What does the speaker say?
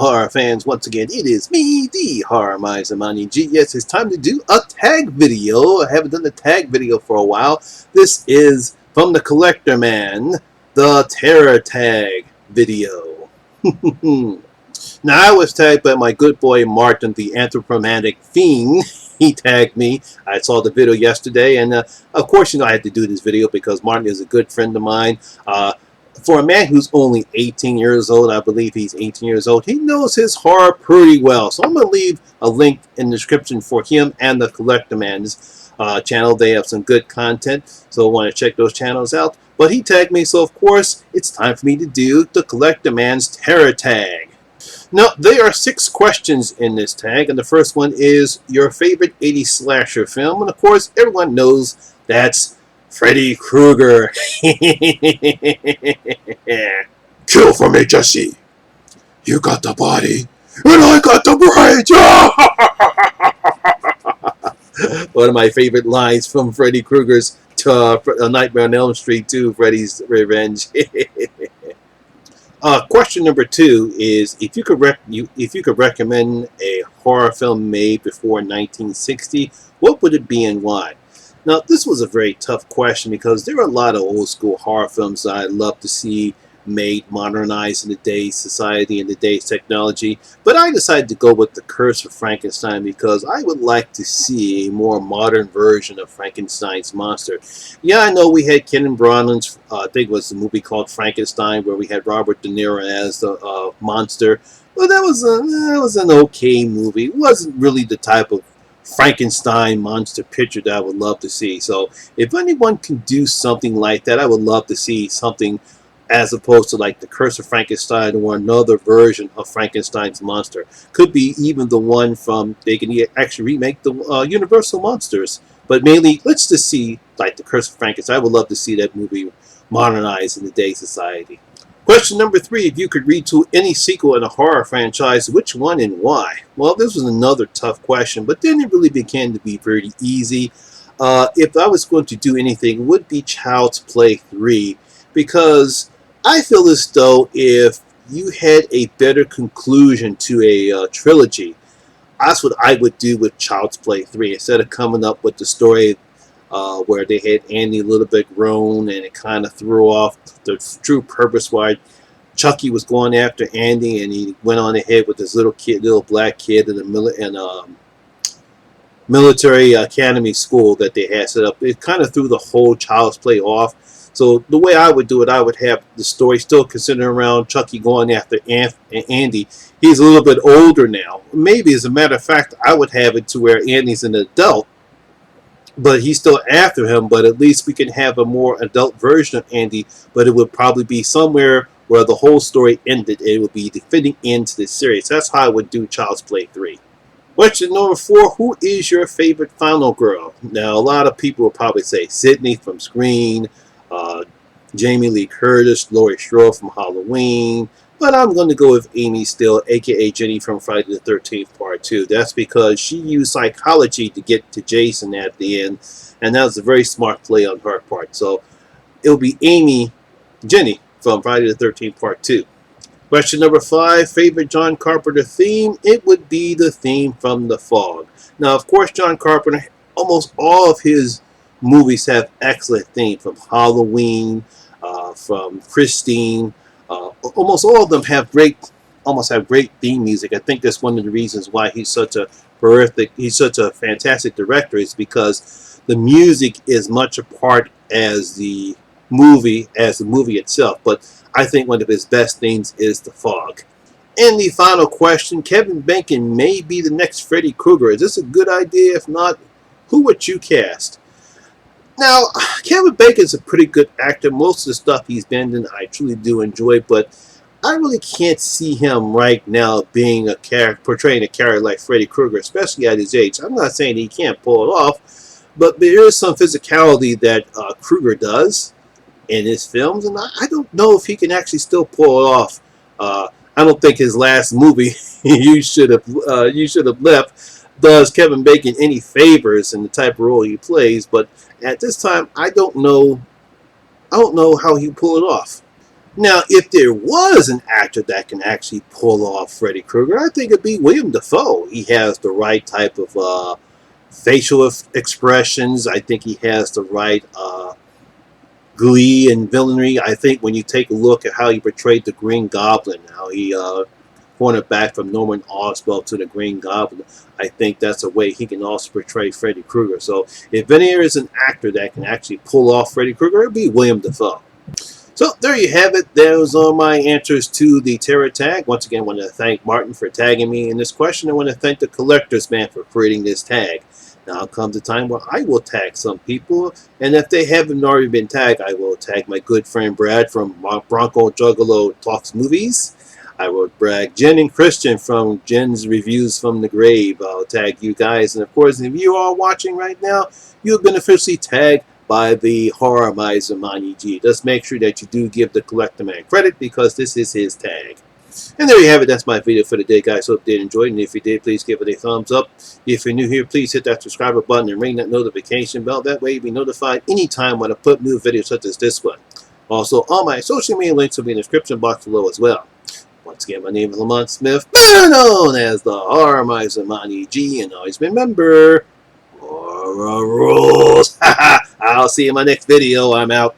horror fans, once again, it is me, the Horror Miser Monty G. Yes, it's time to do a tag video. I haven't done a tag video for a while. This is from the CollectorMan, the Terror Tag video. Now, I was tagged by my good boy Martin, the anthropomanic fiend. He tagged me. I saw the video yesterday, and of course, I had to do this video because Martin is a good friend of mine. For a man who's only 18 years old, I believe he's 18 years old, he knows his horror pretty well. So I'm going to leave a link in the description for him and the CollectorMan's channel. They have some good content, so I want to check those channels out. But he tagged me, so of course, it's time for me to do the CollectorMan's Terror Tag. Now, there are 6 questions in this tag, and the first one is your favorite 80s slasher film, and of course, everyone knows that's Freddy Krueger. Kill for me, Jesse. You got the body, and I got the brains. One of my favorite lines from Freddy Krueger's Nightmare on Elm Street 2, Freddy's Revenge. Question number 2 is if you could recommend a horror film made before 1960, what would it be and why? Now, this was a very tough question because there are a lot of old school horror films that I'd love to see made, modernized in today's society and today's technology, but I decided to go with The Curse of Frankenstein because I would like to see a more modern version of Frankenstein's monster. Yeah, I know we had Ken Branagh's, I think it was a movie called Frankenstein, where we had Robert De Niro as the monster, but that was an okay movie. It wasn't really the type of Frankenstein monster picture that I would love to see. So if anyone can do something like that, I would love to see something as opposed to like The Curse of Frankenstein or another version of Frankenstein's monster. Could be even the one from, they can actually remake the Universal Monsters. But mainly, let's just see like The Curse of Frankenstein. I would love to see that movie modernized in today's society. Question number 3, if you could retool any sequel in a horror franchise, which one and why? Well, this was another tough question, but then it really began to be very easy. If I was going to do anything, it would be Child's Play 3, because I feel as though if you had a better conclusion to a trilogy, that's what I would do with Child's Play 3. Instead of coming up with the story where they had Andy a little bit grown and it kind of threw off the true purpose why Chucky was going after Andy, and he went on ahead with this little black kid in a military academy school that they had set up. It kind of threw the whole Child's Play off. So the way I would do it, I would have the story still considering around Chucky going after Andy. He's a little bit older now. Maybe, as a matter of fact, I would have it to where Andy's an adult, but he's still after him, but at least we can have a more adult version of Andy, but it would probably be somewhere where the whole story ended. It would be fitting into the series. That's how I would do Child's Play 3. Question number 4, who is your favorite final girl? Now, a lot of people will probably say Sydney from Scream, Jamie Lee Curtis, Laurie Strode from Halloween, but I'm going to go with Amy Still, aka Jenny from Friday the 13th Part 2. That's because she used psychology to get to Jason at the end, and that was a very smart play on her part. So it'll be Jenny from Friday the 13th Part 2. Question number 5, favorite John Carpenter theme? It would be the theme from The Fog. Now, of course, John Carpenter, almost all of his movies have excellent themes, from Halloween, from Christine. Almost all of them have great theme music. I think that's one of the reasons why he's such a fantastic director, is because the music is much a part as the movie itself. But I think one of his best themes is The Fog. And the final question, Kevin Bacon may be the next Freddy Krueger. Is this a good idea? If not, who would you cast? Now, Kevin Bacon's a pretty good actor. Most of the stuff he's been in, I truly do enjoy, but I really can't see him right now being portraying a character like Freddy Krueger, especially at his age. I'm not saying he can't pull it off, but there is some physicality that Krueger does in his films, and I don't know if he can actually still pull it off. I don't think his last movie, You Should Have Left, does Kevin Bacon any favors in the type of role he plays, but at this time I don't know how he pull it off. Now, if there was an actor that can actually pull off Freddy Krueger, I think it'd be William Dafoe. He has the right type of facial expressions. I think he has the right glee and villainy. I think when you take a look at how he portrayed the Green Goblin, how he pointed back from Norman Oswald to the Green Goblin, I think that's a way he can also portray Freddy Krueger. So if there is an actor that can actually pull off Freddy Krueger, it'd be William Dafoe. So there you have it. Those are my answers to the terror tag. Once again, I want to thank Martin for tagging me in this question. I want to thank the CollectorMan for creating this tag. Now comes the time where I will tag some people, and if they haven't already been tagged, I will tag my good friend Brad from BroncoJuggalo Talks Movies. I will tag Jen and Christian from Jen's Reviews from the Grave. I'll tag you guys, and of course, if you are watching right now, you've been officially tagged by the Horror Miser Monty G. Just make sure that you do give the CollectorMan credit because this is his tag. And there you have it. That's my video for the day, guys. Hope you did enjoy it. And if you did, please give it a thumbs up. If you're new here, please hit that subscribe button and ring that notification bell. That way you'll be notified anytime when I put new videos such as this one. Also, all my social media links will be in the description box below as well. Once again, my name is Lamont Smith, better known as the Horror Miser Monty G. And always remember, horror rules. I'll see you in my next video. I'm out.